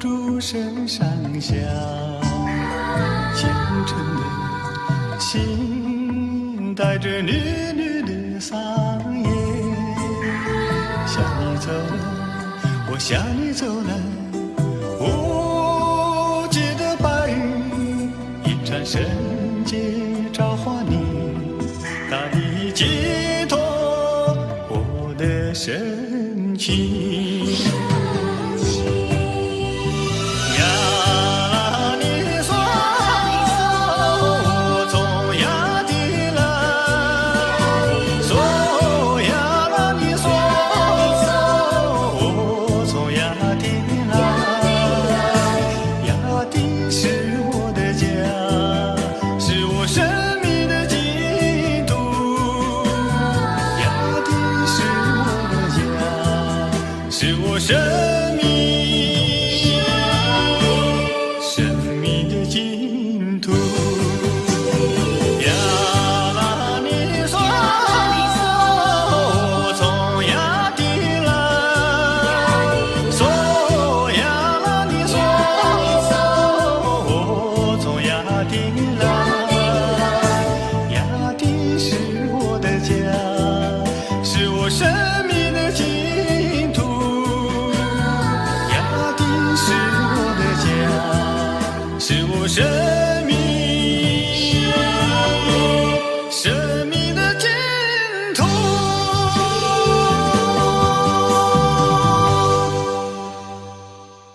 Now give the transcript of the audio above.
诸神上下，虔诚的心带着绿绿的桑叶，向你走了，我向你走了，无际的白云，一场圣洁召唤你，大地寄托我的深情。是我生命的净土。呀啦你嗦，我从亚地来，嗦呀啦你嗦，我从亚地来，亚地是我的家，是我生命的净土。是我生